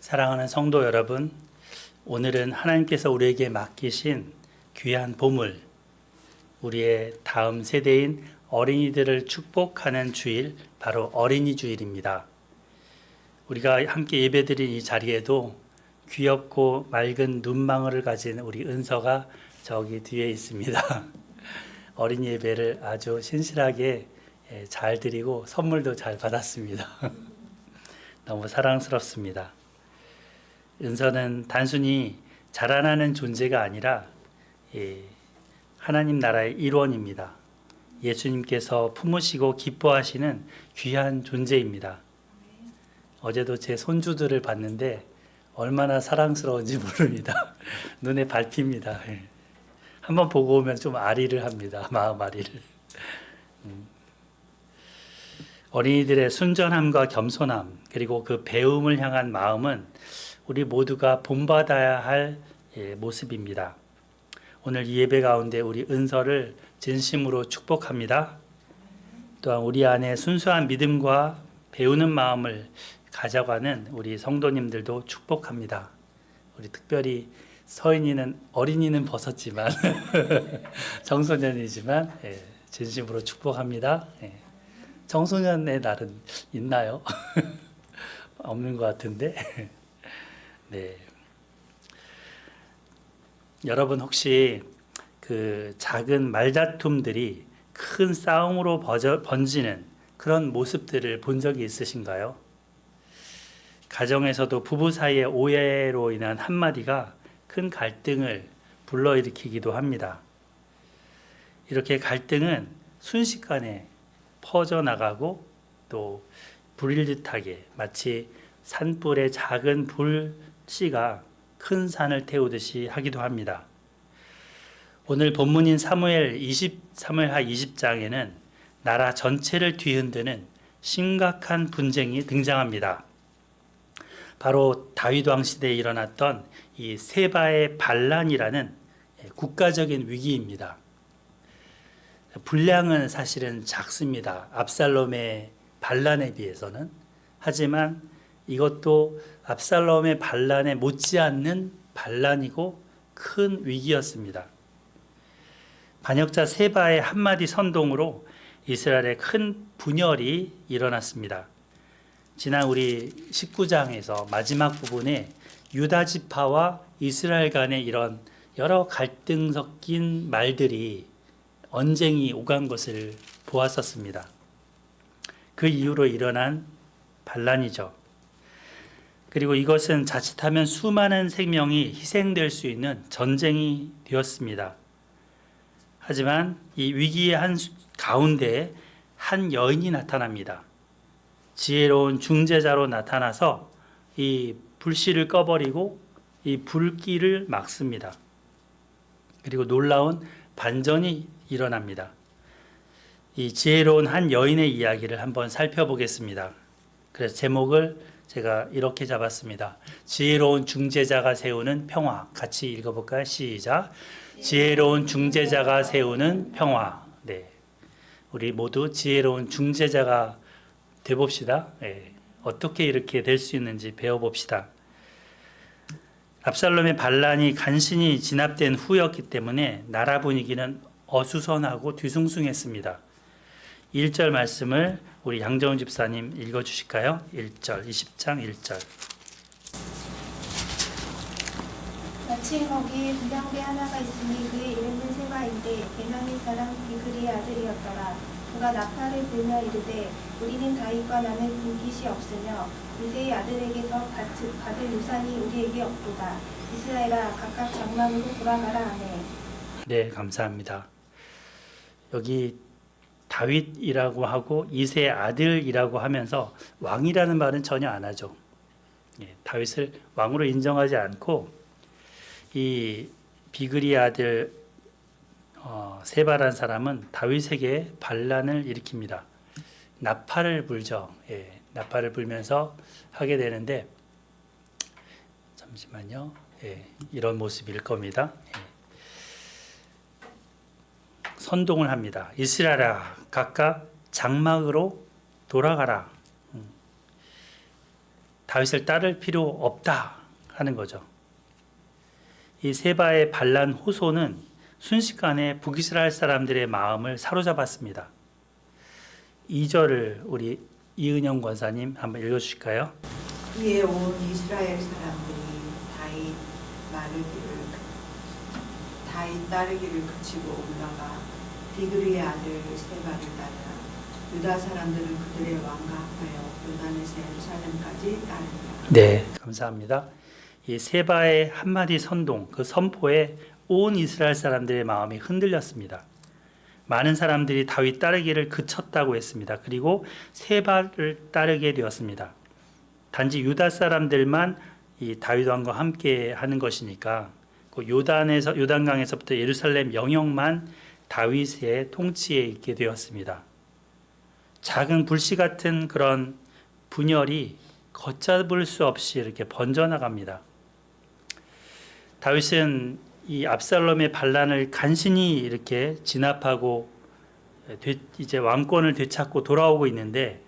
사랑하는 성도 여러분, 오늘은 하나님께서 우리에게 맡기신 귀한 보물, 우리의 다음 세대인 어린이들을 축복하는 주일, 바로 어린이 주일입니다. 우리가 함께 예배드린 이 자리에도 귀엽고 맑은 눈망울을 가진 우리 은서가 저기 뒤에 있습니다. 어린이 예배를 아주 신실하게 잘 드리고 선물도 잘 받았습니다. 너무 사랑스럽습니다. 은서는 단순히 자라나는 존재가 아니라 하나님 나라의 일원입니다. 예수님께서 품으시고 기뻐하시는 귀한 존재입니다. 어제도 제 손주들을 봤는데 얼마나 사랑스러운지 모릅니다. 눈에 밟힙니다. 한번 보고 오면 좀 아리를 합니다. 마음 아리를. 어린이들의 순전함과 겸손함, 그리고 그 배움을 향한 마음은 우리 모두가 본받아야 할 모습입니다. 오늘 이 예배 가운데 우리 은서를 진심으로 축복합니다. 또한 우리 안에 순수한 믿음과 배우는 마음을 가져가는 우리 성도님들도 축복합니다. 우리 특별히 서인이는 어린이는 벗었지만 청소년이지만 진심으로 축복합니다. 청소년의 날은 있나요? 없는 것 같은데. 네. 여러분 혹시 그 작은 말다툼들이 큰 싸움으로 번지는 그런 모습들을 본 적이 있으신가요? 가정에서도 부부 사이의 오해로 인한 한마디가 큰 갈등을 불러일으키기도 합니다. 이렇게 갈등은 순식간에 퍼져나가고 또 불일 듯하게 마치 산불의 작은 불씨가 큰 산을 태우듯이 하기도 합니다. 오늘 본문인 사무엘하 20장에는 나라 전체를 뒤흔드는 심각한 분쟁이 등장합니다. 바로 다윗 왕 시대에 일어났던 이 세바의 반란이라는 국가적인 위기입니다. 분량은 사실은 작습니다. 압살롬의 반란에 비해서는. 하지만 이것도 압살롬의 반란에 못지않는 반란이고 큰 위기였습니다. 반역자 세바의 한마디 선동으로 이스라엘의 큰 분열이 일어났습니다. 지난 우리 19장에서 마지막 부분에 유다 지파와 이스라엘 간의 이런 여러 갈등 섞인 말들이 언쟁이 오간 것을 보았었습니다. 그 이후로 일어난 반란이죠. 그리고 이것은 자칫하면 수많은 생명이 희생될 수 있는 전쟁이 되었습니다. 하지만 이 위기의 가운데 한 여인이 나타납니다. 지혜로운 중재자로 나타나서 이 불씨를 꺼버리고 이 불길을 막습니다. 그리고 놀라운 반전이 일어납니다. 이 지혜로운 한 여인의 이야기를 한번 살펴보겠습니다. 그래서 제목을 제가 이렇게 잡았습니다. 지혜로운 중재자가 세우는 평화. 같이 읽어볼까요? 시작. 지혜로운 중재자가 세우는 평화. 네, 우리 모두 지혜로운 중재자가 되봅시다. 네, 어떻게 이렇게 될 수 있는지 배워봅시다. 압살롬의 반란이 간신히 진압된 후였기 때문에 나라 분위기는 어수선하고 뒤숭숭했습니다. 1절 말씀을 우리 양정훈 집사님 읽어주실까요? 1절, 20장 1절. 마침 거기에 부장대 하나가 있으니 그의 이름은 세바인데 베냐민 사람 비그리의 아들이었더라. 그가 나팔을 불며 이르되 우리는 다윗과 나는 분깃이 없으며 이새의 아들에게서 받을 유산이 우리에게 없도다. 이스라엘아 각각 장막으로 돌아가라 하네. 네, 감사합니다. 여기 다윗이라고 하고 이새의 아들이라고 하면서 왕이라는 말은 전혀 안 하죠. 다윗을 왕으로 인정하지 않고 이 비그리의 아들 세바란 사람은 다윗에게 반란을 일으킵니다. 나팔을 불죠. 나팔을 불면서 하게 되는데 잠시만요. 이런 모습일 겁니다. 선동을 합니다. 이스라엘아 각각 장막으로 돌아가라. 다윗을 따를 필요 없다 하는 거죠. 이 세바의 반란 호소는 순식간에 북이스라엘 사람들의 마음을 사로잡았습니다. 2절을 우리 이은영 권사님 한번 읽어주실까요? 이에 온 이스라엘 사람들이 다윗 따르기를 그치고 올라가 비그리의 아들 세바를 따르라. 유다 사람들은 그들의 왕과 합하여 요단에서 예루살렘까지 따르니라. 네, 감사합니다. 이 세바의 한마디 선동, 그 선포에 온 이스라엘 사람들의 마음이 흔들렸습니다. 많은 사람들이 다윗 따르기를 그쳤다고 했습니다. 그리고 세바를 따르게 되었습니다. 단지 유다 사람들만 이 다윗 왕과 함께 하는 것이니까 그 요단강에서부터 예루살렘 영역만 다윗의 통치에 있게 되었습니다. 작은 불씨 같은 그런 분열이 걷잡을 수 없이 이렇게 번져나갑니다. 다윗은 이 압살롬의 반란을 간신히 이렇게 진압하고 이제 왕권을 되찾고 돌아오고 있는데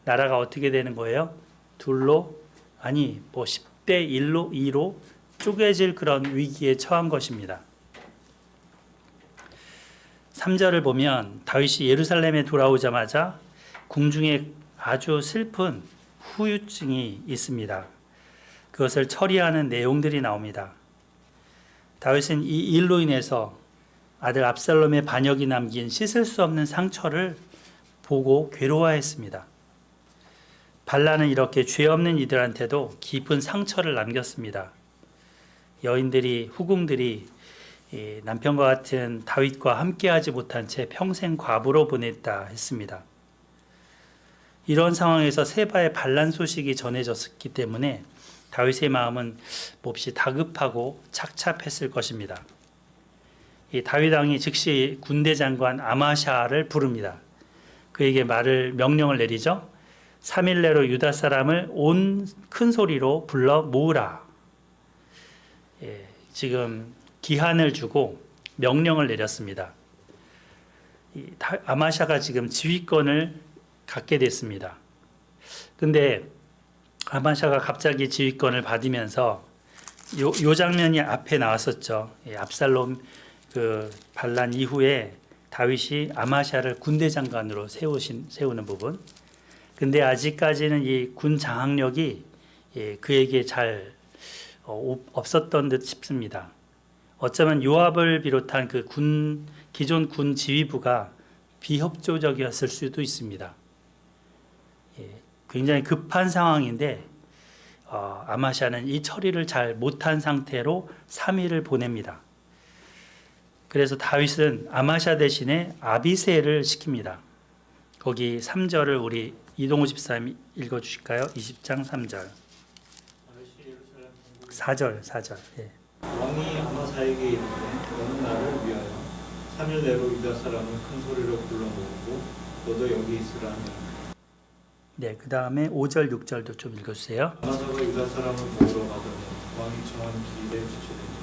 나라가 어떻게 되는 거예요? 둘로 아니 10대 2로 쪼개질 그런 위기에 처한 것입니다. 3절을 보면 다윗이 예루살렘에 돌아오자마자 궁중에 아주 슬픈 후유증이 있습니다. 그것을 처리하는 내용들이 나옵니다. 다윗은 이 일로 인해서 아들 압살롬의 반역이 남긴 씻을 수 없는 상처를 보고 괴로워했습니다. 반란은 이렇게 죄 없는 이들한테도 깊은 상처를 남겼습니다. 여인들이 후궁들이 남편과 같은 다윗과 함께하지 못한 채 평생 과부로 보냈다 했습니다. 이런 상황에서 세바의 반란 소식이 전해졌기 때문에 다윗의 마음은 몹시 다급하고 착잡했을 것입니다. 이 다윗 왕이 즉시 군대 장관 아마샤를 부릅니다. 그에게 명령을 내리죠. 3일 내로 유다 사람을 온 큰 소리로 불러 모으라. 지금 기한을 주고 명령을 내렸습니다. 아마샤가 지금 지휘권을 갖게 됐습니다. 근데 아마샤가 갑자기 지휘권을 받으면서 요 장면이 앞에 나왔었죠. 압살롬 그 반란 이후에 다윗이 아마샤를 군대 장관으로 세우는 부분. 근데 아직까지는 이 군 장악력이 그에게 잘 없었던 듯 싶습니다. 어쩌면 요압을 비롯한 그 기존 군 지휘부가 비협조적이었을 수도 있습니다. 굉장히 급한 상황인데 아마샤는 이 처리를 잘 못한 상태로 3일을 보냅니다. 그래서 다윗은 아마샤 대신에 아비새를 시킵니다. 거기 3절을 우리 이동우 집사님 읽어주실까요? 20장 3절 4절 예. 왕이 아마사에게 이르되 너는 나를 위하여 3일 내로 유다 사람을 큰 소리로 불러 모으고 너도 여기 있으라 하니라. 네, 그 다음에 5절 6절도 좀 읽어주세요. 아마사가 유다 사람을 모으러 가더니 왕이 정한 길에 주체되니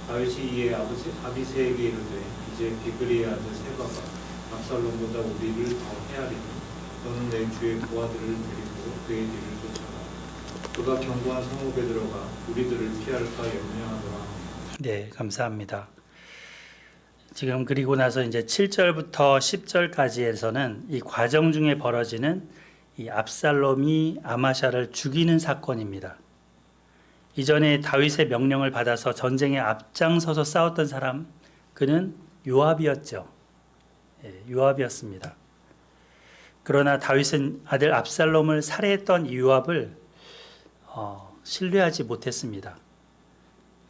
다윗이 이에 아비새에게 이르되 이제 비그리의 아들 세바가 압살롬보다 우리를 더 헤아리니 너는 내 주의 부하들을 데리고 그의 뒤를 쫓아가 그가 견고한 성읍에 들어가 우리들을 피할까 염려하노라. 네, 감사합니다. 지금 그리고 나서 이제 7절부터 10절까지에서는 이 과정 중에 벌어지는 이 압살롬이 아마샤를 죽이는 사건입니다. 이전에 다윗의 명령을 받아서 전쟁에 앞장서서 싸웠던 사람, 그는 요압이었죠. 요압이었습니다. 그러나 다윗은 아들 압살롬을 살해했던 이 요압을 신뢰하지 못했습니다.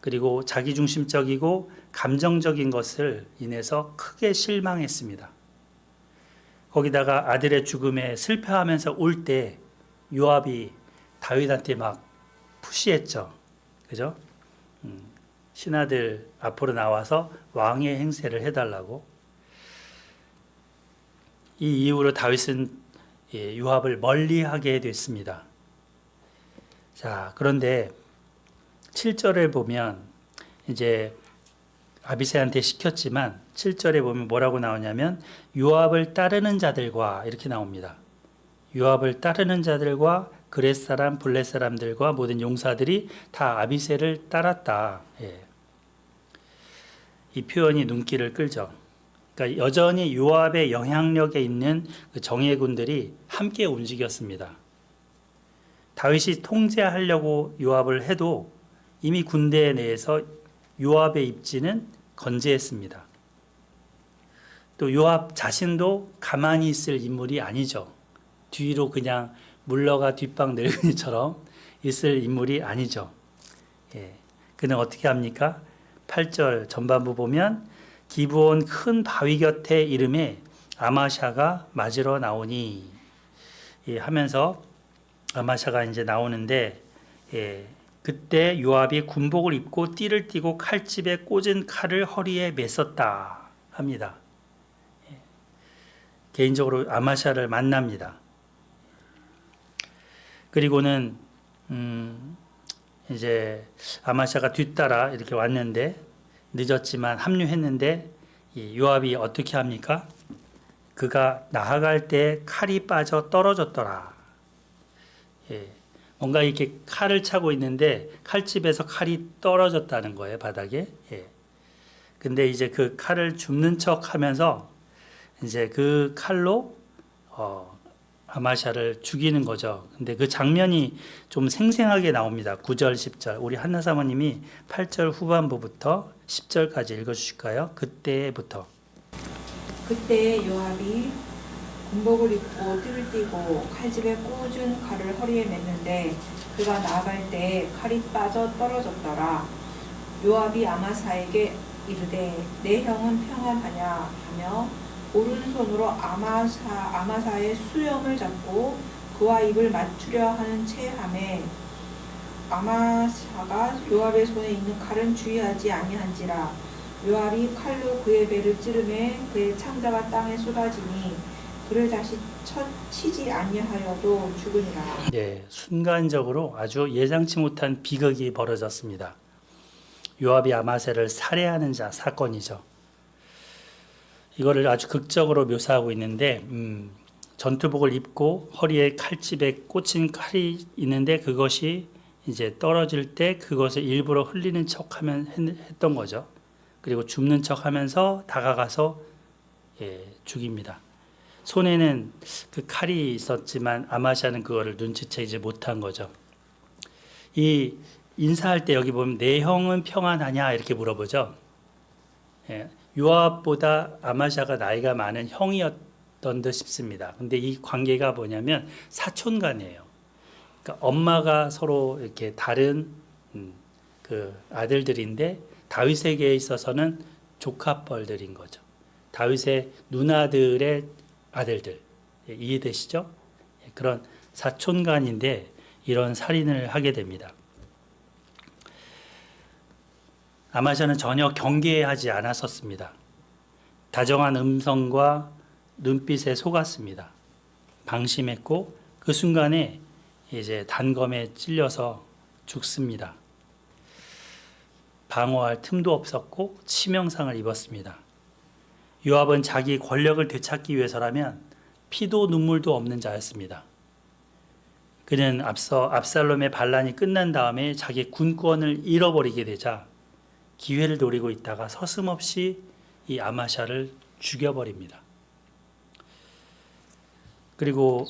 그리고 자기중심적이고 감정적인 것을 인해서 크게 실망했습니다. 거기다가 아들의 죽음에 슬퍼하면서 올 때 요압이 다윗한테 막 푸시했죠. 그죠? 신하들 앞으로 나와서 왕의 행세를 해달라고. 이 이후로 다윗은 요압을 멀리하게 됐습니다. 자, 그런데 7절에 보면 이제 아비새한테 시켰지만 7절에 보면 뭐라고 나오냐면 요압을 따르는 자들과 이렇게 나옵니다. 요압을 따르는 자들과 그렛 사람, 블렛 사람들과 모든 용사들이 다 아비새를 따랐다. 예. 이 표현이 눈길을 끌죠. 그러니까 여전히 요압의 영향력에 있는 그 정예군들이 함께 움직였습니다. 다윗이 통제하려고 요압을 해도 이미 군대 내에서 요압의 입지는 건재했습니다. 또 요압 자신도 가만히 있을 인물이 아니죠. 뒤로 그냥 물러가 뒷방 늙은이처럼 있을 인물이 아니죠. 예. 그는 어떻게 합니까? 8절 전반부 보면 기브온 큰 바위 곁에 이름에 아마샤가 맞으러 나오니, 예, 하면서 아마샤가 이제 나오는데, 예, 그때 요압이 군복을 입고 띠를 띠고 칼집에 꽂은 칼을 허리에 맸었다 합니다. 예, 개인적으로 아마샤를 만납니다. 그리고는 이제 아마샤가 뒤따라 이렇게 왔는데 늦었지만 합류했는데 이 요압이 어떻게 합니까? 그가 나아갈 때 칼이 빠져 떨어졌더라. 예, 뭔가 이렇게 칼을 차고 있는데 칼집에서 칼이 떨어졌다는 거예요, 바닥에. 예. 근데 이제 그 칼을 줍는 척 하면서 이제 그 칼로 아마샤를 죽이는 거죠. 근데 그 장면이 좀 생생하게 나옵니다. 9절, 10절. 우리 한나 사모님이 8절 후반부부터 10절까지 읽어주실까요? 그때부터. 그때 요압이 군복을 입고 띠를 띠고 칼집에 꽂은 칼을 허리에 맸는데 그가 나아갈 때 칼이 빠져 떨어졌더라. 요압이 아마사에게 이르되 내 형은 평안하냐 하며 오른손으로 아마사의 수염을 잡고 그와 입을 맞추려 하는 체함에 아마사가 요압의 손에 있는 칼은 주의하지 아니한지라. 요압이 칼로 그의 배를 찌르매 그의 창자가 땅에 쏟아지니 그를 다시 치지 아니하여도 죽으니라. 네, 순간적으로 아주 예상치 못한 비극이 벌어졌습니다. 요압이 아마사를 살해하는 사건이죠. 이거를 아주 극적으로 묘사하고 있는데 전투복을 입고 허리에 칼집에 꽂힌 칼이 있는데 그것이 이제 떨어질 때 그것을 일부러 흘리는 척하면 했던 거죠. 그리고 줍는 척하면서 다가가서 죽입니다. 손에는 그 칼이 있었지만 아마샤는 그거를 눈치채지 못한 거죠. 이 인사할 때 여기 보면 내 형은 평안하냐 이렇게 물어보죠. 예, 요압보다 아마샤가 나이가 많은 형이었던 듯 싶습니다. 근데 이 관계가 뭐냐면 사촌간이에요. 그러니까 엄마가 서로 이렇게 다른 그 아들들인데 다윗에게 있어서는 조카뻘들인 거죠. 다윗의 누나들의 아들들. 이해되시죠? 그런 사촌간인데 이런 살인을 하게 됩니다. 아마샤는 전혀 경계하지 않았었습니다. 다정한 음성과 눈빛에 속았습니다. 방심했고 그 순간에 이제 단검에 찔려서 죽습니다. 방어할 틈도 없었고 치명상을 입었습니다. 요압은 자기 권력을 되찾기 위해서라면 피도 눈물도 없는 자였습니다. 그는 앞서 압살롬의 반란이 끝난 다음에 자기 군권을 잃어버리게 되자 기회를 노리고 있다가 서슴없이 이 아마샤를 죽여버립니다. 그리고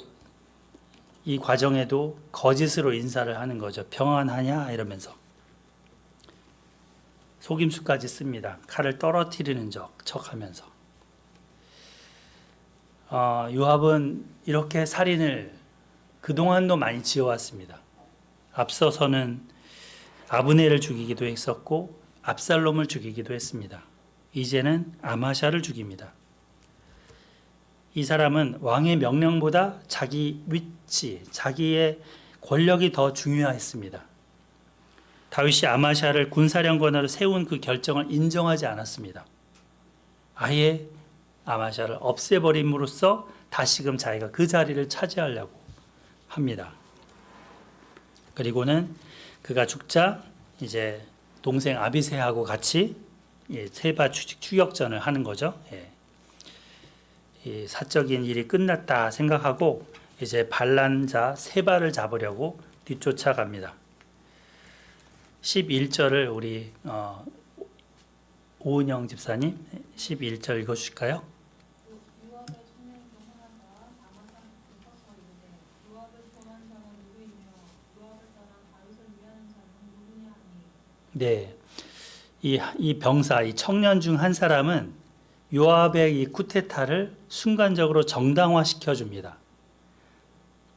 이 과정에도 거짓으로 인사를 하는 거죠. 평안하냐 이러면서 속임수까지 씁니다. 칼을 떨어뜨리는 척하면서. 요압은 이렇게 살인을 그동안도 많이 지어왔습니다. 앞서서는 아브넬을 죽이기도 했었고 압살롬을 죽이기도 했습니다. 이제는 아마샤를 죽입니다. 이 사람은 왕의 명령보다 자기 위치, 자기의 권력이 더 중요했습니다. 다윗이 아마샤를 군사령관으로 세운 그 결정을 인정하지 않았습니다. 아예 아마샤를 없애버림으로써 다시금 자기가 그 자리를 차지하려고 합니다. 그리고는 그가 죽자 이제 동생 아비새하고 같이 세바 추격전을 하는 거죠. 이 사적인 일이 끝났다 생각하고 이제 반란 자 세바를 잡으려고 뒤쫓아갑니다. 11절을 우리 오은영 집사님 11절 읽어주실까요? 요압의 청년 중 하나가 아마사 붙어서 이르되 요압을 통한 자가 누구이며 요압을 따라 다윗을 위하는 자는 누구냐 하니 네, 이 병사, 이 청년 중 한 사람은 요압의 이 쿠데타를 순간적으로 정당화시켜 줍니다.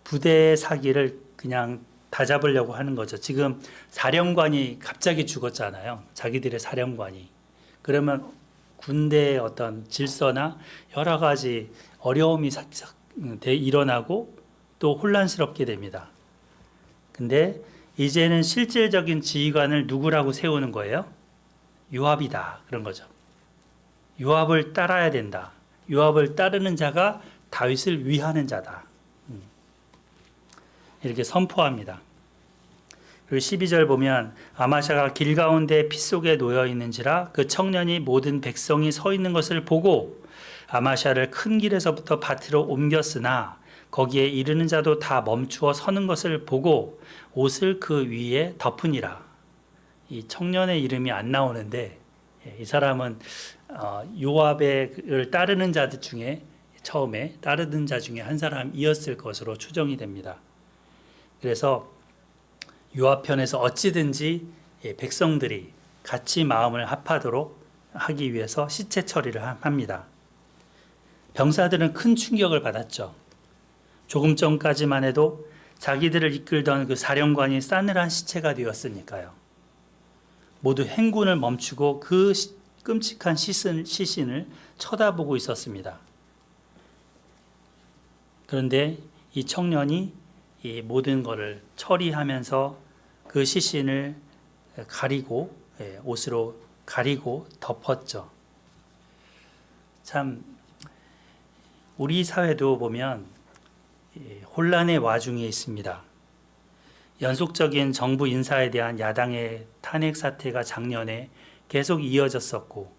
부대의 사기를 그냥 다 잡으려고 하는 거죠. 지금 사령관이 갑자기 죽었잖아요. 자기들의 사령관이. 그러면 군대의 어떤 질서나 여러 가지 어려움이 일어나고 또 혼란스럽게 됩니다. 근데 이제는 실질적인 지휘관을 누구라고 세우는 거예요? 요압이다. 그런 거죠. 요압을 따라야 된다. 요압을 따르는 자가 다윗을 위하는 자다. 이렇게 선포합니다. 그리고 12절 보면 아마샤가 길 가운데 피 속에 놓여 있는지라 그 청년이 모든 백성이 서 있는 것을 보고 아마샤를 큰 길에서부터 밭으로 옮겼으나 거기에 이르는 자도 다 멈추어 서는 것을 보고 옷을 그 위에 덮으니라. 이 청년의 이름이 안 나오는데 이 사람은 요압을 따르는 자들 중에 처음에 따르는 자 중에 한 사람이었을 것으로 추정이 됩니다. 그래서 요압 편에서 어찌든지 백성들이 같이 마음을 합하도록 하기 위해서 시체 처리를 합니다. 병사들은 큰 충격을 받았죠. 조금 전까지만 해도 자기들을 이끌던 그 사령관이 싸늘한 시체가 되었으니까요. 모두 행군을 멈추고 그 끔찍한 시신을 쳐다보고 있었습니다. 그런데 이 청년이 이 모든 것을 처리하면서 그 시신을 가리고 옷으로 가리고 덮었죠. 참 우리 사회도 보면 혼란의 와중에 있습니다. 연속적인 정부 인사에 대한 야당의 탄핵 사태가 작년에 계속 이어졌었고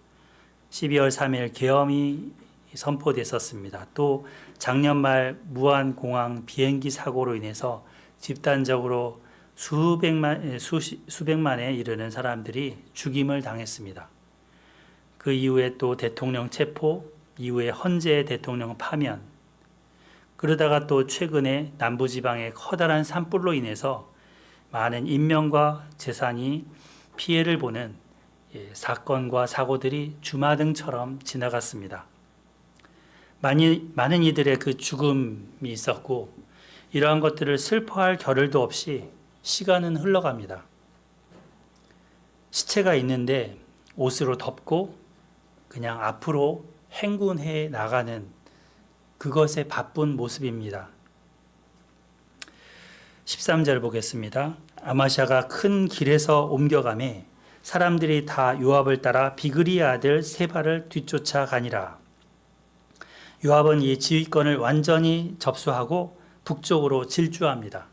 12월 3일 계엄이 선포됐었습니다. 또 작년 말 무안공항 비행기 사고로 인해서 집단적으로 수백만에 이르는 사람들이 죽임을 당했습니다. 그 이후에 또 대통령 체포, 이후에 헌재 대통령 파면, 그러다가 또 최근에 남부지방의 커다란 산불로 인해서 많은 인명과 재산이 피해를 보는 사건과 사고들이 주마등처럼 지나갔습니다. 많은 이들의 그 죽음이 있었고 이러한 것들을 슬퍼할 겨를도 없이 시간은 흘러갑니다. 시체가 있는데 옷으로 덮고 그냥 앞으로 행군해 나가는 그것에 바쁜 모습입니다. 13절 보겠습니다. 아마샤가 큰 길에서 옮겨가매 사람들이 다 요압을 따라 비그리의 아들 세바를 뒤쫓아 가니라. 요압은 이 지휘권을 완전히 접수하고 북쪽으로 질주합니다.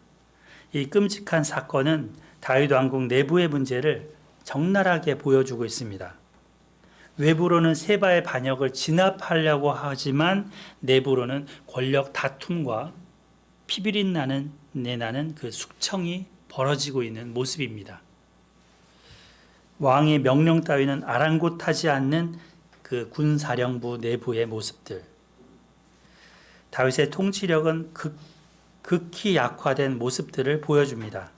이 끔찍한 사건은 다윗 왕국 내부의 문제를 적나라하게 보여주고 있습니다. 외부로는 세바의 반역을 진압하려고 하지만 내부로는 권력 다툼과 피비린 내나는 그 숙청이 벌어지고 있는 모습입니다. 왕의 명령 따위는 아랑곳하지 않는 그 군사령부 내부의 모습들. 다윗의 통치력은 극히 약화된 모습들을 보여줍니다.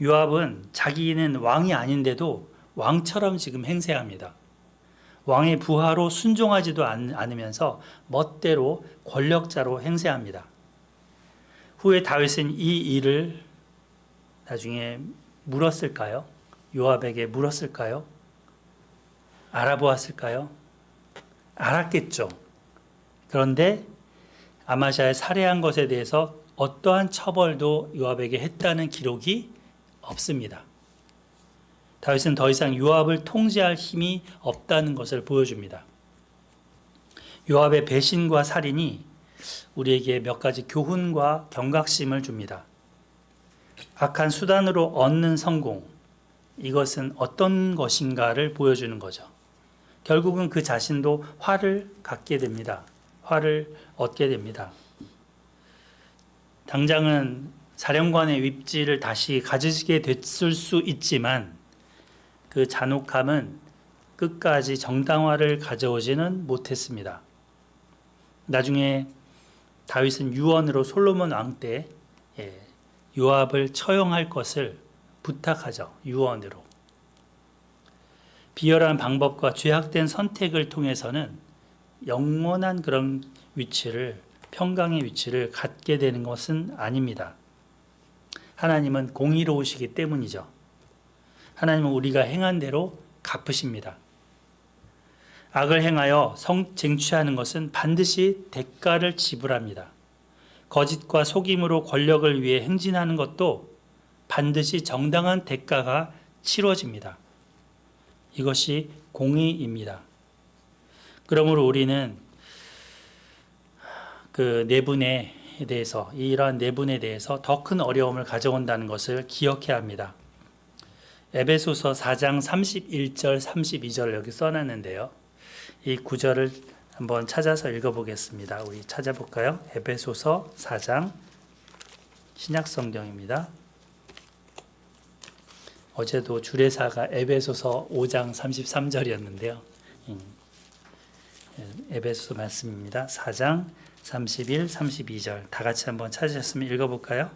요압은 자기는 왕이 아닌데도 왕처럼 지금 행세합니다. 왕의 부하로 순종하지도 않으면서 멋대로 권력자로 행세합니다. 후에 다윗은 이 일을 나중에 물었을까요? 요압에게 물었을까요? 알아보았을까요? 알았겠죠. 그런데 아마샤를 살해한 것에 대해서 어떠한 처벌도 요압에게 했다는 기록이 없습니다. 다윗은 더 이상 요압을 통제할 힘이 없다는 것을 보여줍니다. 요압의 배신과 살인이 우리에게 몇 가지 교훈과 경각심을 줍니다. 악한 수단으로 얻는 성공, 이것은 어떤 것인가를 보여주는 거죠. 결국은 그 자신도 화를 갖게 됩니다. 화를 얻게 됩니다. 당장은 사령관의 윗지를 다시 가지게 됐을 수 있지만 그 잔혹함은 끝까지 정당화를 가져오지는 못했습니다. 나중에 다윗은 유언으로 솔로몬 왕 때 요압을 처형할 것을 부탁하죠. 유언으로. 비열한 방법과 죄악된 선택을 통해서는 영원한 그런 위치를, 평강의 위치를 갖게 되는 것은 아닙니다. 하나님은 공의로우시기 때문이죠. 하나님은 우리가 행한 대로 갚으십니다. 악을 행하여 쟁취하는 것은 반드시 대가를 지불합니다. 거짓과 속임으로 권력을 위해 행진하는 것도 반드시 정당한 대가가 치러집니다. 이것이 공의입니다. 그러므로 우리는 그 내분에 대해서, 이러한 내분에 대해서 더 큰 어려움을 가져온다는 것을 기억해야 합니다. 에베소서 4장 31절 32절 여기 써놨는데요. 이 구절을 한번 찾아서 읽어보겠습니다. 우리 찾아볼까요? 에베소서 4장 신약성경입니다. 어제도 주례사가 에베소서 5장 33절이었는데요. 에베소서 말씀입니다. 4장 31, 32절 다 같이 한번 찾으셨으면 읽어볼까요?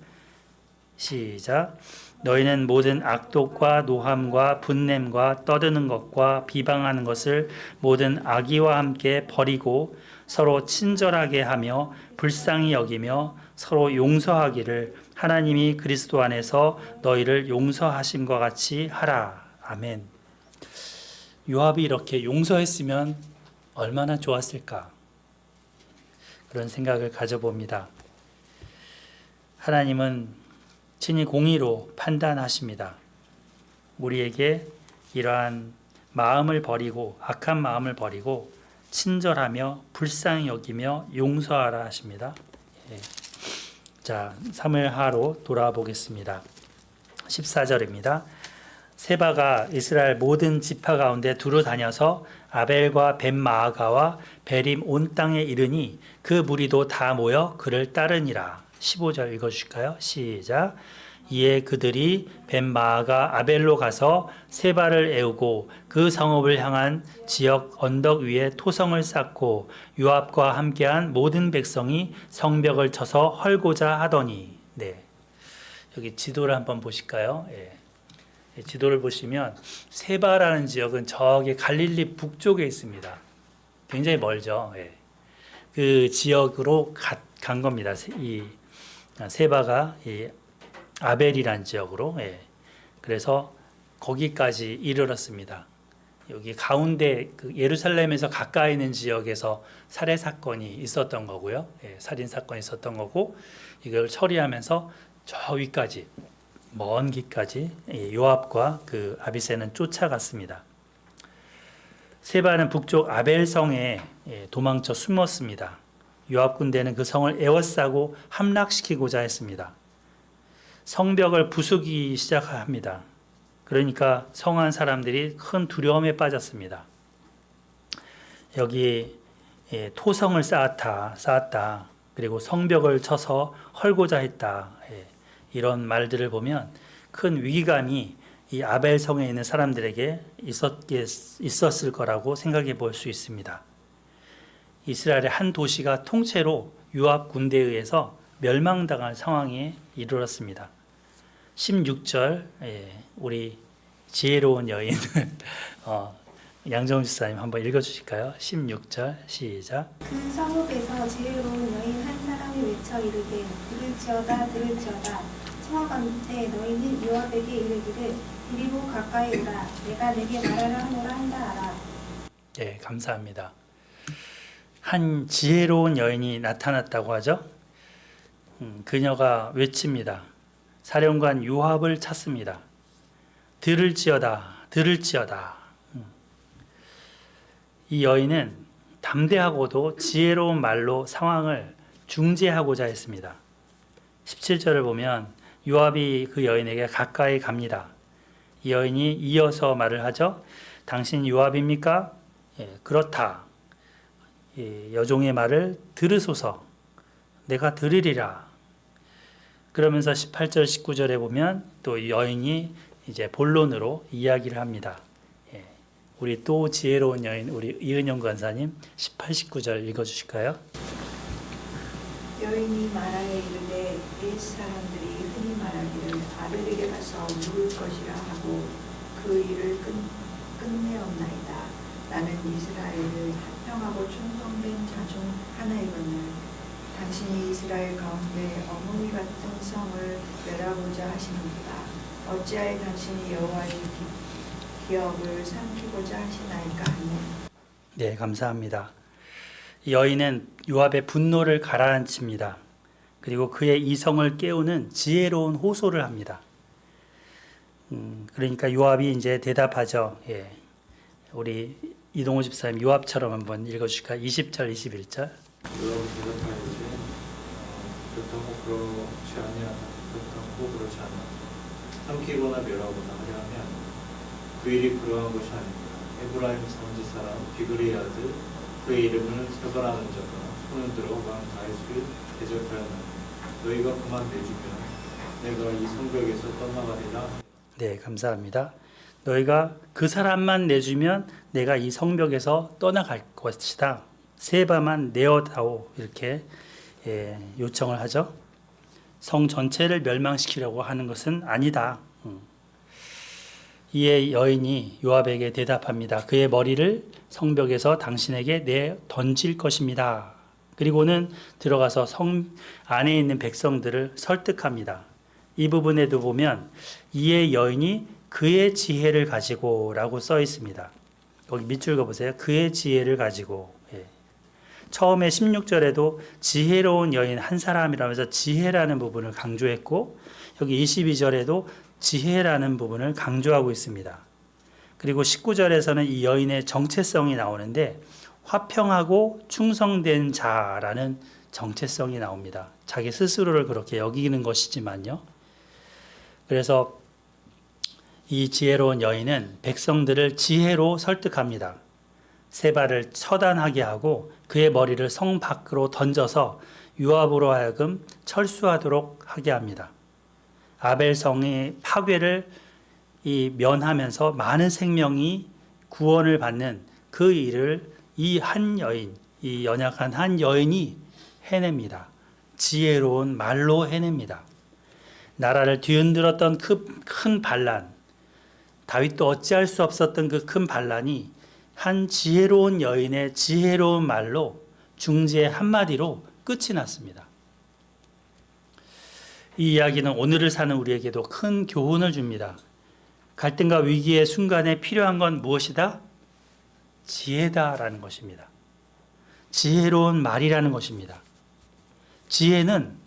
시작. 너희는 모든 악독과 노함과 분냄과 떠드는 것과 비방하는 것을 모든 악의와 함께 버리고 서로 친절하게 하며 불쌍히 여기며 서로 용서하기를 하나님이 그리스도 안에서 너희를 용서하심과 같이 하라. 아멘. 요압이 이렇게 용서했으면 얼마나 좋았을까? 그런 생각을 가져봅니다. 하나님은 친히 공의로 판단하십니다. 우리에게 이러한 마음을 버리고, 악한 마음을 버리고 친절하며 불쌍히 여기며 용서하라 하십니다. 자, 사무엘하로 돌아보겠습니다. 14절입니다. 세바가 이스라엘 모든 지파 가운데 두루 다녀서 아벨과 벳마아가와 베림 온 땅에 이르니 그 무리도 다 모여 그를 따르니라. 15절 읽어주실까요? 시작. 이에 그들이 벳마아가 아벨로 가서 세바를 애우고 그 성읍을 향한 지역 언덕 위에 토성을 쌓고 요압과 함께한 모든 백성이 성벽을 쳐서 헐고자 하더니. 네, 여기 지도를 한번 보실까요? 지도를 보시면 세바라는 지역은 저기 갈릴리 북쪽에 있습니다. 굉장히 멀죠. 그 지역으로 간 겁니다. 이 세바가 이 아벨이라는 지역으로. 그래서 거기까지 이르렀습니다. 여기 가운데 그 예루살렘에서 가까이 있는 지역에서 살해 사건이 있었던 거고요. 살인 사건이 있었던 거고, 이걸 처리하면서 저 위까지, 먼 길까지 요압과 그 아비새는 쫓아갔습니다. 세바는 북쪽 아벨성에 도망쳐 숨었습니다. 요압 군대는 그 성을 에워싸고 함락시키고자 했습니다. 성벽을 부수기 시작합니다. 그러니까 성한 사람들이 큰 두려움에 빠졌습니다. 여기 토성을 쌓았다. 그리고 성벽을 쳐서 헐고자 했다. 이런 말들을 보면 큰 위기감이 이 아벨성에 있는 사람들에게 있었을 거라고 생각해 볼 수 있습니다. 이스라엘의 한 도시가 통째로 요압 군대에 의해서 멸망당할 상황에 이르렀습니다. 16절 우리 지혜로운 여인 양정훈 집사님 한번 읽어주실까요? 16절 시작. 그 성읍에서 지혜로운 여인 한 사람이 외쳐 이르되 들을지어다 청하건대 너희는 요압에게 이르기를 이리로 가까이 오라 내가 내게 말하라 하노라 한다 하라. 네, 감사합니다. 한 지혜로운 여인이 나타났다고 하죠. 그녀가 외칩니다. 사령관 요압을 찾습니다. 들을지어다. 이 여인은 담대하고도 지혜로운 말로 상황을 중재하고자 했습니다. 17절을 보면 요압이 그 여인에게 가까이 갑니다. 이 여인이 이어서 말을 하죠. 당신 요압입니까? 그렇다. 여종의 말을 들으소서. 내가 들으리라. 그러면서 18절 19절에 보면 또 여인이 이제 본론으로 이야기를 합니다. 예. 우리 또 지혜로운 여인 우리 이은영 권사님 18, 19절 읽어주실까요? 여인이 말하여 이르되 옛 사람들이 흔히 말하기를 아들에게 가서 누울 것이라 하고 그 일을 끝내었나이다. 나는 이스라엘을 합평하고 충성된 자 중 하나이거늘 당신이 이스라엘 가운데 어머니 같은 성을 멸하고자 하시는도다. 어찌하여 당신이 여호와의 기업을 삼키고자 하시나이까 하니. 네, 감사합니다. 여인은 요압의 분노를 가라앉힙니다. 그리고 그의 이성을 깨우는 지혜로운 호소를 합니다. 그러니까 요압이 이제 대답하죠. 예. 우리 이동호 집사님 요압처럼 한번 읽어주실까요? 20절, 21절. 여러분 대답하여되 그렇다고 그렇지 아니하다. 그렇다고 그렇지 않아. 삼키거나 멸하거나 하려 하면 그 일이 그러한 것이 아닙니다. 에브라임 산지 사람 비그리의 아들 그의 이름을 세바라는 자가 손을 들어 왕 다윗을 대적하였나니 너희가 그만 내주면 내가 이 성벽에서 떠나가리라. 네, 감사합니다. 너희가 그 사람만 내주면 내가 이 성벽에서 떠나갈 것이다. 세바만 내어다오. 이렇게 요청을 하죠. 성 전체를 멸망시키려고 하는 것은 아니다. 이에 여인이 요압에게 대답합니다. 그의 머리를 성벽에서 당신에게 내 던질 것입니다. 그리고는 들어가서 성 안에 있는 백성들을 설득합니다. 이 부분에도 보면 이에 여인이 그의 지혜를 가지고 라고 써 있습니다. 거기 밑줄 그어보세요. 그의 지혜를 가지고. 처음에 16절에도 지혜로운 여인 한 사람이라면서 지혜라는 부분을 강조했고 여기 22절에도 지혜라는 부분을 강조하고 있습니다. 그리고 19절에서는 이 여인의 정체성이 나오는데 화평하고 충성된 자라는 정체성이 나옵니다. 자기 스스로를 그렇게 여기는 것이지만요. 그래서 이 지혜로운 여인은 백성들을 지혜로 설득합니다. 세바를 처단하게 하고 그의 머리를 성 밖으로 던져서 요압으로 하여금 철수하도록 하게 합니다. 아벨성의 파괴를 면하면서 많은 생명이 구원을 받는 그 일을 이 한 여인, 이 연약한 한 여인이 해냅니다. 지혜로운 말로 해냅니다. 나라를 뒤흔들었던 그 큰 반란, 다윗도 어찌할 수 없었던 그 큰 반란이 한 지혜로운 여인의 지혜로운 말로 중재 한마디로 끝이 났습니다. 이 이야기는 오늘을 사는 우리에게도 큰 교훈을 줍니다. 갈등과 위기의 순간에 필요한 건 무엇이다? 지혜다라는 것입니다. 지혜로운 말이라는 것입니다. 지혜는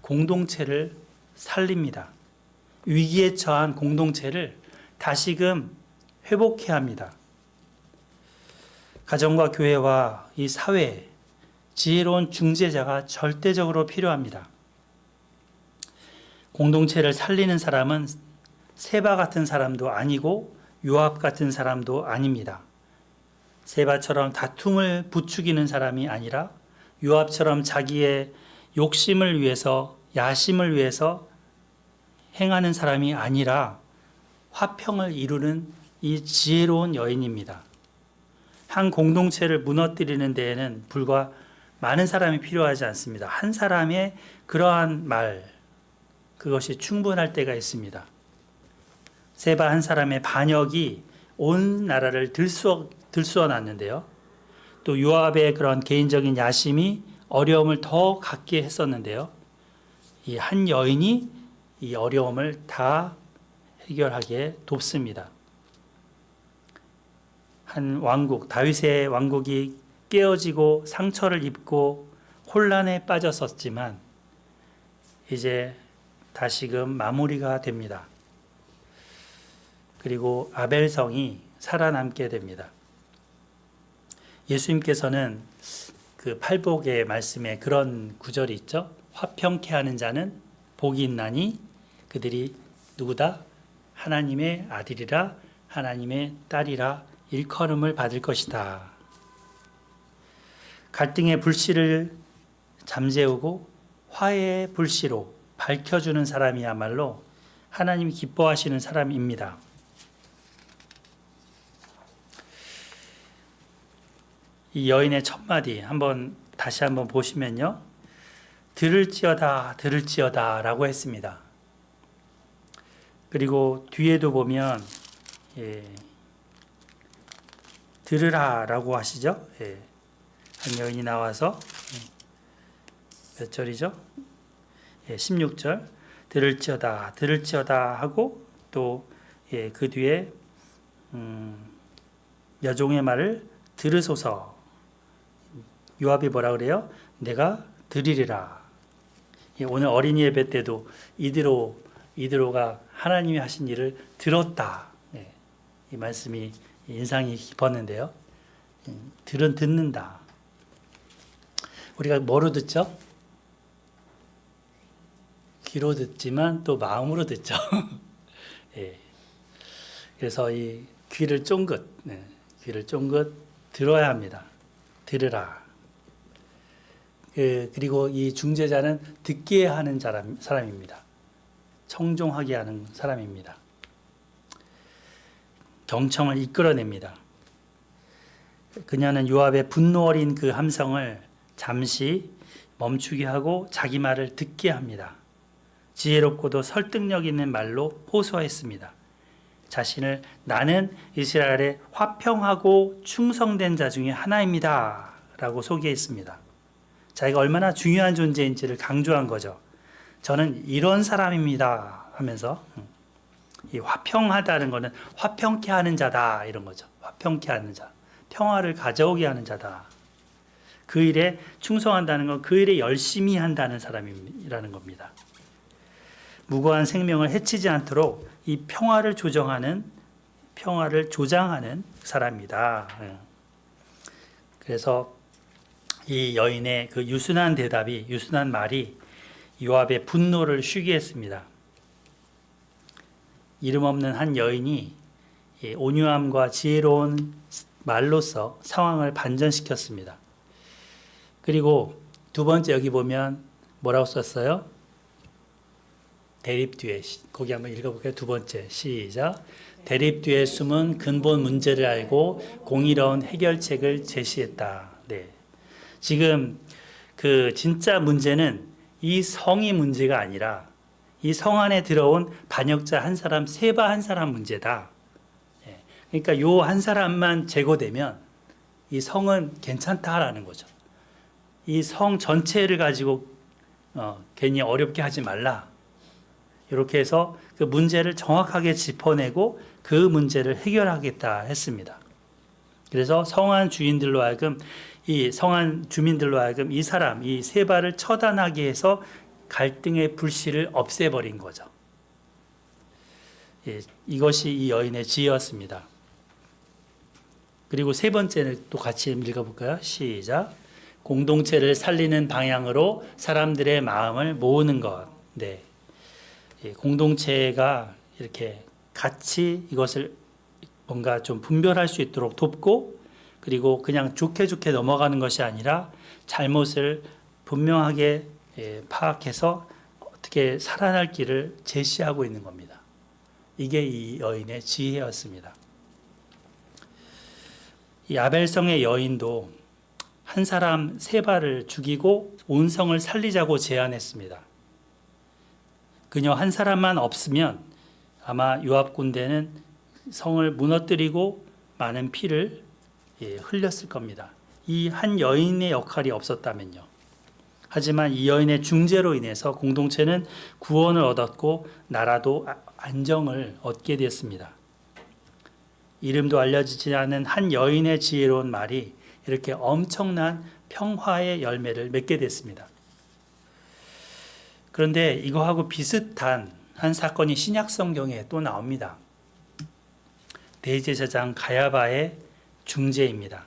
공동체를 살립니다. 위기에 처한 공동체를 다시금 회복해야 합니다. 가정과 교회와 이 사회에 지혜로운 중재자가 절대적으로 필요합니다. 공동체를 살리는 사람은 세바 같은 사람도 아니고 요압 같은 사람도 아닙니다. 세바처럼 다툼을 부추기는 사람이 아니라 요압처럼 자기의 욕심을 위해서 야심을 위해서 행하는 사람이 아니라 화평을 이루는 이 지혜로운 여인입니다. 한 공동체를 무너뜨리는 데에는 불과 많은 사람이 필요하지 않습니다. 한 사람의 그러한 말, 그것이 충분할 때가 있습니다. 세바 한 사람의 반역이 온 나라를 들쑤어 놨는데요. 또 요압의 그런 개인적인 야심이 어려움을 더 갖게 했었는데요. 이 한 여인이 이 어려움을 다 해결하게 돕습니다. 한 왕국, 다윗의 왕국이 깨어지고 상처를 입고 혼란에 빠졌었지만 이제 다시금 마무리가 됩니다. 그리고 아벨성이 살아남게 됩니다. 예수님께서는 그 팔복의 말씀에 그런 구절이 있죠. 화평케 하는 자는 복이 있나니 그들이 누구다? 하나님의 아들이라 하나님의 딸이라 일컬음을 받을 것이다. 갈등의 불씨를 잠재우고 화해의 불씨로 밝혀주는 사람이야말로 하나님이 기뻐하시는 사람입니다. 이 여인의 첫마디 다시 한번 보시면요. 들을지어다 들을지어다 라고 했습니다. 그리고 뒤에도 보면 들으라 라고 하시죠. 한 여인이 나와서 몇 절이죠? 16절 들을지어다 들을지어다 하고 또 그 뒤에 여종의 말을 들으소서. 요압이 뭐라 그래요? 내가 들으리라. 오늘 어린이 예배 때도 이드로가 하나님이 하신 일을 들었다. 이 말씀이 인상이 깊었는데요. 듣는다. 우리가 뭐로 듣죠? 귀로 듣지만 또 마음으로 듣죠. 그래서 이 귀를 쫑긋 들어야 합니다. 들으라. 그리고 이 중재자는 듣게 하는 사람입니다. 청종하게 하는 사람입니다. 경청을 이끌어냅니다. 그녀는 요압의 분노 어린 그 함성을 잠시 멈추게 하고 자기 말을 듣게 합니다. 지혜롭고도 설득력 있는 말로 호소했습니다. 자신을 나는 이스라엘의 화평하고 충성된 자 중에 하나입니다. 라고 소개했습니다. 자기가 얼마나 중요한 존재인지를 강조한 거죠. 저는 이런 사람입니다 하면서 이 화평하다는 것은 화평케 하는 자다 이런 거죠. 화평케 하는 자, 평화를 가져오게 하는 자다. 그 일에 충성한다는 건 그 일에 열심히 한다는 사람이라는 겁니다. 무고한 생명을 해치지 않도록 이 평화를 조장하는 사람이다. 그래서 이 여인의 그 유순한 말이 요압의 분노를 쉬게 했습니다. 이름 없는 한 여인이 온유함과 지혜로운 말로써 상황을 반전시켰습니다. 그리고 두 번째 여기 보면 뭐라고 썼어요? 대립 뒤에 거기 한번 읽어볼게요. 두 번째 시작. 대립 뒤에 숨은 근본 문제를 알고 공의로운 해결책을 제시했다. 네. 지금 그 진짜 문제는 이 성이 문제가 아니라 이 성 안에 들어온 반역자 한 사람, 세바 한 사람 문제다. 그러니까 요 한 사람만 제거되면 이 성은 괜찮다라는 거죠. 이 성 전체를 가지고 괜히 어렵게 하지 말라. 이렇게 해서 그 문제를 정확하게 짚어내고 그 문제를 해결하겠다 했습니다. 그래서 성안 주민들로 하여금 이 사람, 이 세바를 처단하게 해서 갈등의 불씨를 없애버린 거죠. 이것이 이 여인의 지혜였습니다. 그리고 세 번째는 또 같이 읽어볼까요? 시작. 공동체를 살리는 방향으로 사람들의 마음을 모으는 것. 네. 공동체가 이렇게 같이 이것을 뭔가 좀 분별할 수 있도록 돕고, 그리고 그냥 좋게 넘어가는 것이 아니라 잘못을 분명하게 파악해서 어떻게 살아날 길을 제시하고 있는 겁니다. 이게 이 여인의 지혜였습니다. 이 아벨성의 여인도 한 사람 세바를 죽이고 온 성을 살리자고 제안했습니다. 그녀 한 사람만 없으면 아마 요압 군대는 성을 무너뜨리고 많은 피를 흘렸을 겁니다. 이 한 여인의 역할이 없었다면요. 하지만 이 여인의 중재로 인해서 공동체는 구원을 얻었고 나라도 안정을 얻게 됐습니다. 이름도 알려지지 않은 한 여인의 지혜로운 말이 이렇게 엄청난 평화의 열매를 맺게 됐습니다. 그런데 이거하고 비슷한 한 사건이 신약 성경에 또 나옵니다. 대제사장 가야바의 중재입니다.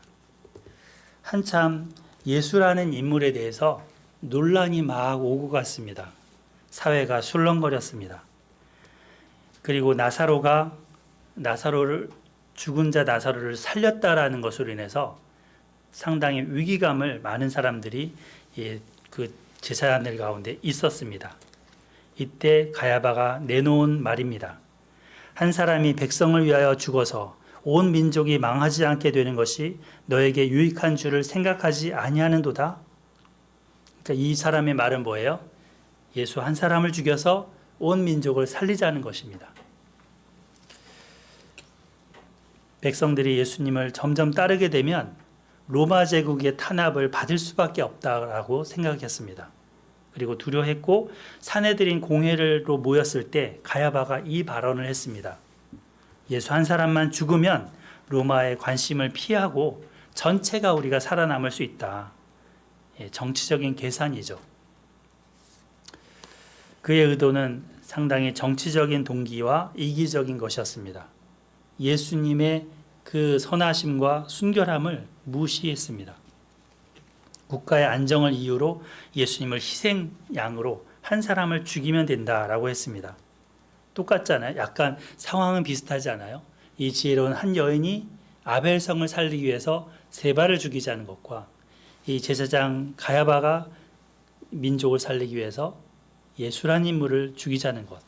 한참 예수라는 인물에 대해서 논란이 막 오고 갔습니다. 사회가 술렁거렸습니다. 그리고 죽은 자 나사로를 살렸다라는 것으로 인해서 상당히 위기감을 많은 사람들이 그 제사장들 가운데 있었습니다. 이때 가야바가 내놓은 말입니다. 한 사람이 백성을 위하여 죽어서 온 민족이 망하지 않게 되는 것이 너에게 유익한 줄을 생각하지 아니하는도다. 그러니까 이 사람의 말은 뭐예요? 예수 한 사람을 죽여서 온 민족을 살리자는 것입니다. 백성들이 예수님을 점점 따르게 되면 로마 제국의 탄압을 받을 수밖에 없다라고 생각했습니다. 그리고 두려워했고 사내들인 공회로 모였을 때 가야바가 이 발언을 했습니다. 예수 한 사람만 죽으면 로마의 관심을 피하고 전체가 우리가 살아남을 수 있다. 정치적인 계산이죠. 그의 의도는 상당히 정치적인 동기와 이기적인 것이었습니다. 예수님의 그 선하심과 순결함을 무시했습니다. 국가의 안정을 이유로 예수님을 희생양으로 한 사람을 죽이면 된다라고 했습니다. 똑같잖아요. 약간 상황은 비슷하지 않아요? 이 지혜로운 한 여인이 아벨성을 살리기 위해서 세바를 죽이자는 것과 이 제사장 가야바가 민족을 살리기 위해서 예수란 인물을 죽이자는 것.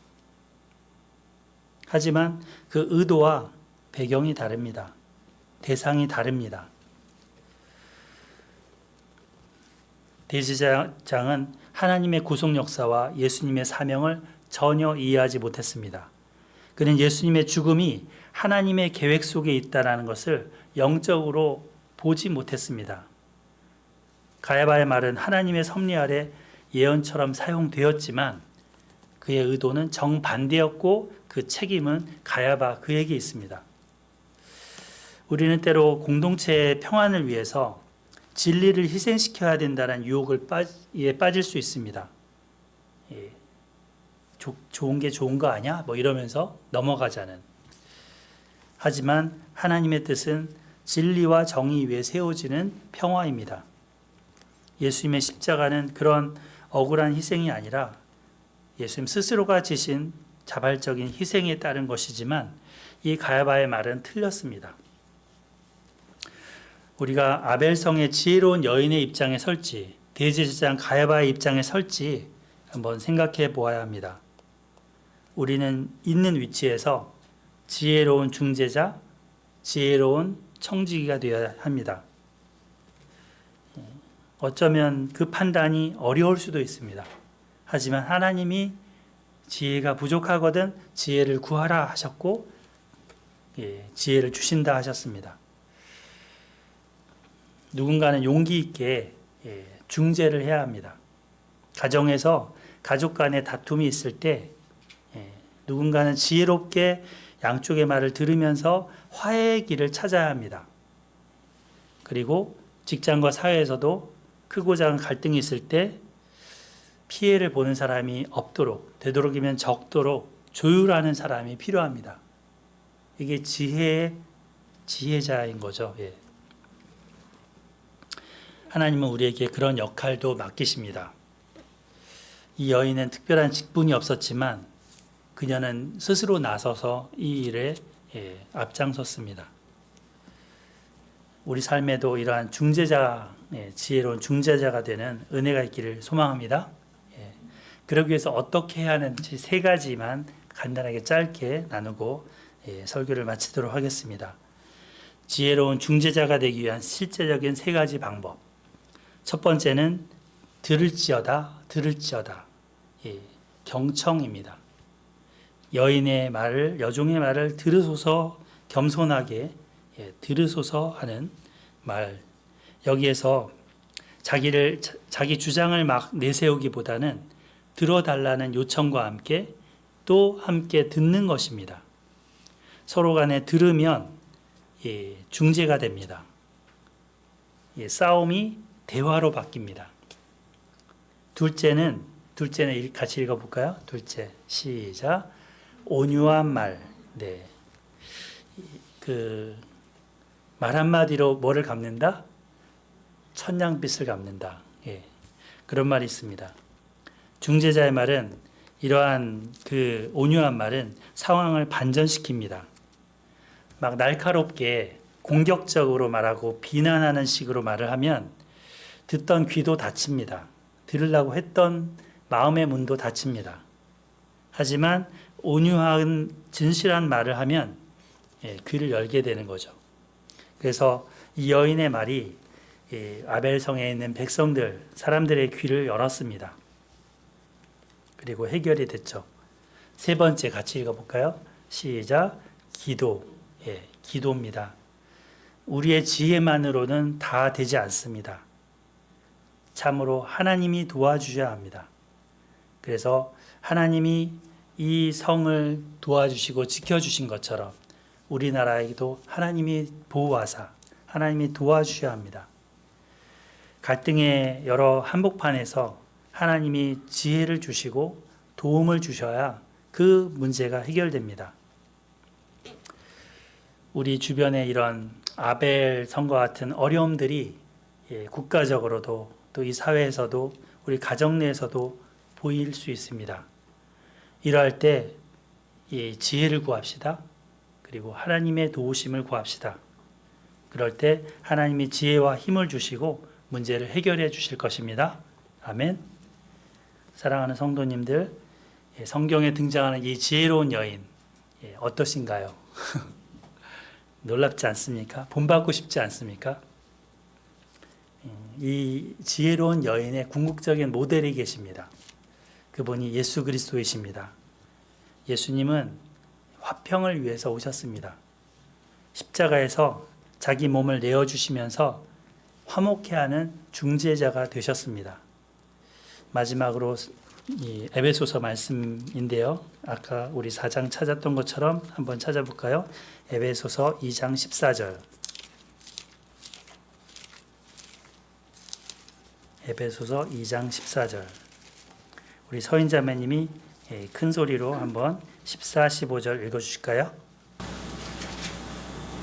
하지만 그 의도와 배경이 다릅니다. 대상이 다릅니다. 대제사장은 하나님의 구속 역사와 예수님의 사명을 전혀 이해하지 못했습니다. 그는 예수님의 죽음이 하나님의 계획 속에 있다는 것을 영적으로 보지 못했습니다. 가야바의 말은 하나님의 섭리 아래 예언처럼 사용되었지만 그의 의도는 정반대였고 그 책임은 가야바 그에게 있습니다. 우리는 때로 공동체의 평안을 위해서 진리를 희생시켜야 된다는 유혹을 빠질 수 있습니다. 좋은 게 좋은 거 아니야? 뭐 이러면서 넘어가자는. 하지만 하나님의 뜻은 진리와 정의 위에 세워지는 평화입니다. 예수님의 십자가는 그런 억울한 희생이 아니라 예수님 스스로가 지신 자발적인 희생에 따른 것이지만 이 가야바의 말은 틀렸습니다. 우리가 아벨성의 지혜로운 여인의 입장에 설지 대제사장 가야바의 입장에 설지 한번 생각해 보아야 합니다. 우리는 있는 위치에서 지혜로운 중재자, 지혜로운 청지기가 되어야 합니다. 어쩌면 그 판단이 어려울 수도 있습니다. 하지만 하나님이 지혜가 부족하거든 지혜를 구하라 하셨고 지혜를 주신다 하셨습니다. 누군가는 용기 있게 중재를 해야 합니다. 가정에서 가족 간의 다툼이 있을 때 누군가는 지혜롭게 양쪽의 말을 들으면서 화해의 길을 찾아야 합니다. 그리고 직장과 사회에서도 크고 작은 갈등이 있을 때 피해를 보는 사람이 없도록 되도록이면 적도록 조율하는 사람이 필요합니다. 이게 지혜자인 거죠. 하나님은 우리에게 그런 역할도 맡기십니다. 이 여인은 특별한 직분이 없었지만 그녀는 스스로 나서서 이 일에 앞장섰습니다. 우리 삶에도 이러한 중재자, 지혜로운 중재자가 되는 은혜가 있기를 소망합니다. 그러기 위해서 어떻게 해야 하는지 세 가지만 간단하게 짧게 나누고 설교를 마치도록 하겠습니다. 지혜로운 중재자가 되기 위한 실제적인 세 가지 방법. 첫 번째는 들을지어다. 경청입니다. 여인의 말을, 여종의 말을 들으소서, 겸손하게 들으소서 하는 말. 여기에서 자기 주장을 막 내세우기보다는 들어달라는 요청과 함께 또 함께 듣는 것입니다. 서로 간에 들으면 중재가 됩니다. 싸움이 대화로 바뀝니다. 둘째는 같이 읽어볼까요? 둘째, 시작. 온유한 말. 말 한마디로 뭐를 갚는다? 천냥빚을 갚는다. 그런 말이 있습니다. 중재자의 말은 이러한 그 온유한 말은 상황을 반전시킵니다. 막 날카롭게 공격적으로 말하고 비난하는 식으로 말을 하면 듣던 귀도 닫힙니다. 들으려고 했던 마음의 문도 닫힙니다. 하지만 온유한 진실한 말을 하면 귀를 열게 되는 거죠. 그래서 이 여인의 말이 아벨성에 있는 백성들, 사람들의 귀를 열었습니다. 그리고 해결이 됐죠. 세 번째 같이 읽어볼까요? 시작. 기도. 기도입니다. 우리의 지혜만으로는 다 되지 않습니다. 참으로 하나님이 도와주셔야 합니다. 그래서 하나님이 이 성을 도와주시고 지켜주신 것처럼 우리나라에도 하나님이 보호하사 하나님이 도와주셔야 합니다. 갈등의 여러 한복판에서 하나님이 지혜를 주시고 도움을 주셔야 그 문제가 해결됩니다. 우리 주변에 이런 아벨 성과 같은 어려움들이 국가적으로도 또 이 사회에서도 우리 가정 내에서도 보일 수 있습니다. 이러할 때 지혜를 구합시다. 그리고 하나님의 도우심을 구합시다. 그럴 때 하나님이 지혜와 힘을 주시고 문제를 해결해 주실 것입니다. 아멘. 사랑하는 성도님들, 성경에 등장하는 이 지혜로운 여인 어떠신가요? 놀랍지 않습니까? 본받고 싶지 않습니까? 이 지혜로운 여인의 궁극적인 모델이 계십니다. 그분이 예수 그리스도이십니다. 예수님은 화평을 위해서 오셨습니다. 십자가에서 자기 몸을 내어주시면서 화목해 하는 중재자가 되셨습니다. 마지막으로 이 에베소서 말씀인데요. 아까 우리 4장 찾았던 것처럼 한번 찾아볼까요? 에베소서 2장 14절. 에베소서 2장 14절. 우리 서인자매님이 큰 소리로 한번 14, 15절 읽어주실까요?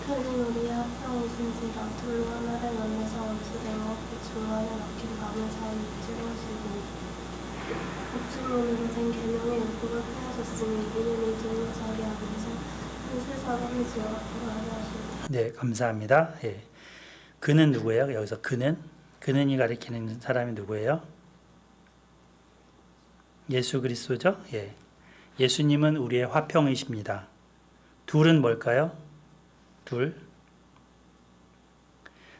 큰 우리 합평이신지라 둘로 하나를 만나서 원수되어 중간에 막힌 남은 사이를 찌르시고 복주론으로 된 계명의 욕구가 폐하셨으니 이는 이 둘로 자기하기 위해서 한 세 사람이 지어 앞으로 하려 하십니다. 네, 감사합니다. 그는 누구예요? 여기서 그는이 가리키는 사람이 누구예요? 예수 그리스도죠? 예수님은 우리의 화평이십니다. 둘은 뭘까요?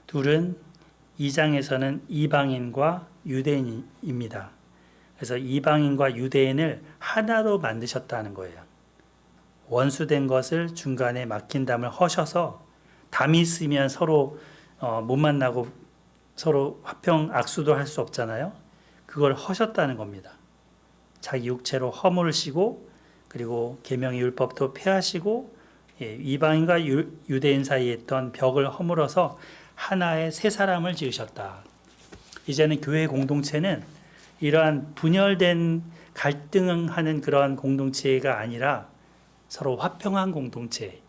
둘은 2장에서는 이방인과 유대인입니다. 그래서 이방인과 유대인을 하나로 만드셨다는 거예요. 원수된 것을 중간에 막힌 담을 허셔서 담이 있으면 서로 못 만나고 서로 화평 악수도 할 수 없잖아요. 그걸 허셨다는 겁니다. 자기 육체로 허물으시고 그리고 계명의 율법도 폐하시고 이방인과 유대인 사이에 있던 벽을 허물어서 하나의 새 사람을 지으셨다. 이제는 교회 공동체는 이러한 분열된 갈등하는 그러한 공동체가 아니라 서로 화평한 공동체,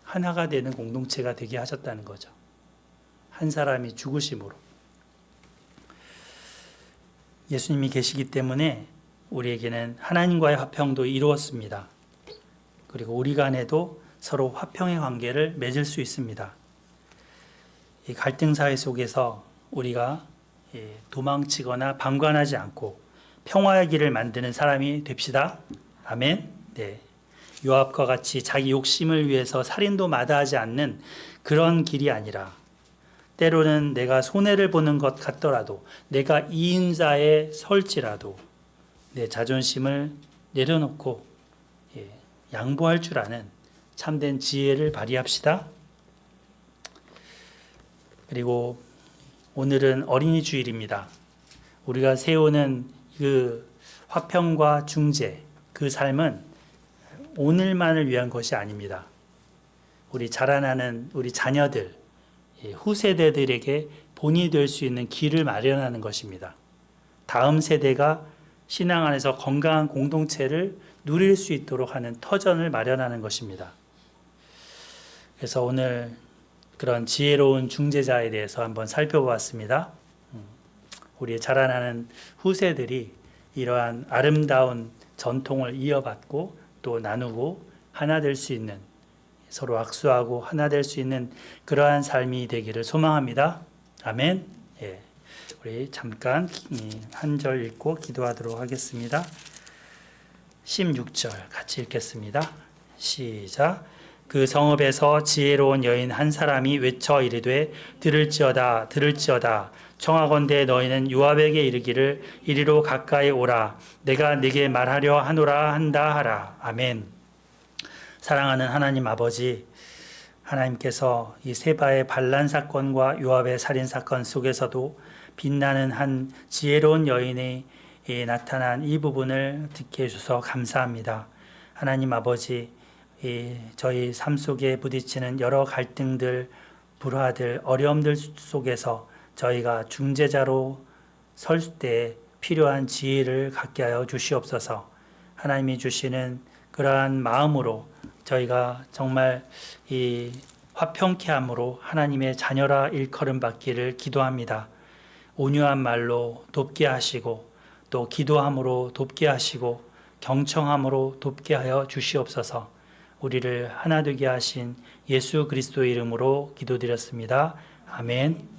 하나가 되는 공동체가 되게 하셨다는 거죠. 한 사람이 죽으심으로. 예수님이 계시기 때문에 우리에게는 하나님과의 화평도 이루었습니다. 그리고 우리 간에도 서로 화평의 관계를 맺을 수 있습니다. 이 갈등 사회 속에서 우리가 도망치거나 방관하지 않고 평화의 길을 만드는 사람이 됩시다. 아멘. 네. 요압과 같이 자기 욕심을 위해서 살인도 마다하지 않는 그런 길이 아니라 때로는 내가 손해를 보는 것 같더라도 내가 이인자에 설지라도 내 자존심을 내려놓고 양보할 줄 아는 참된 지혜를 발휘합시다. 그리고 오늘은 어린이 주일입니다. 우리가 세우는 그 화평과 중재, 그 삶은 오늘만을 위한 것이 아닙니다. 우리 자라나는 우리 자녀들, 후세대들에게 본이 될 수 있는 길을 마련하는 것입니다. 다음 세대가 신앙 안에서 건강한 공동체를 누릴 수 있도록 하는 터전을 마련하는 것입니다. 그래서 오늘 그런 지혜로운 중재자에 대해서 한번 살펴보았습니다. 우리의 자라나는 후세들이 이러한 아름다운 전통을 이어받고 또 나누고 하나 될 수 있는, 서로 악수하고 하나 될 수 있는 그러한 삶이 되기를 소망합니다. 아멘. 우리 잠깐 한 절 읽고 기도하도록 하겠습니다. 16절 같이 읽겠습니다. 시작. 그 성읍에서 지혜로운 여인 한 사람이 외쳐 이르되 들을지어다 들을지어다 청하건대 너희는 요압에게 이르기를 이리로 가까이 오라 내가 네게 말하려 하노라 한다 하라. 아멘. 사랑하는 하나님 아버지, 하나님께서 이 세바의 반란 사건과 요압의 살인 사건 속에서도 빛나는 한 지혜로운 여인이 나타난 이 부분을 듣게 해주셔서 감사합니다. 하나님 아버지, 저희 삶 속에 부딪히는 여러 갈등들, 불화들, 어려움들 속에서 저희가 중재자로 설 때 필요한 지혜를 갖게 하여 주시옵소서. 하나님이 주시는 그러한 마음으로 저희가 정말 이 화평케 함으로 하나님의 자녀라 일컬음 받기를 기도합니다. 온유한 말로 돕게 하시고 또 기도함으로 돕게 하시고 경청함으로 돕게 하여 주시옵소서. 우리를 하나 되게 하신 예수 그리스도의 이름으로 기도드렸습니다. 아멘.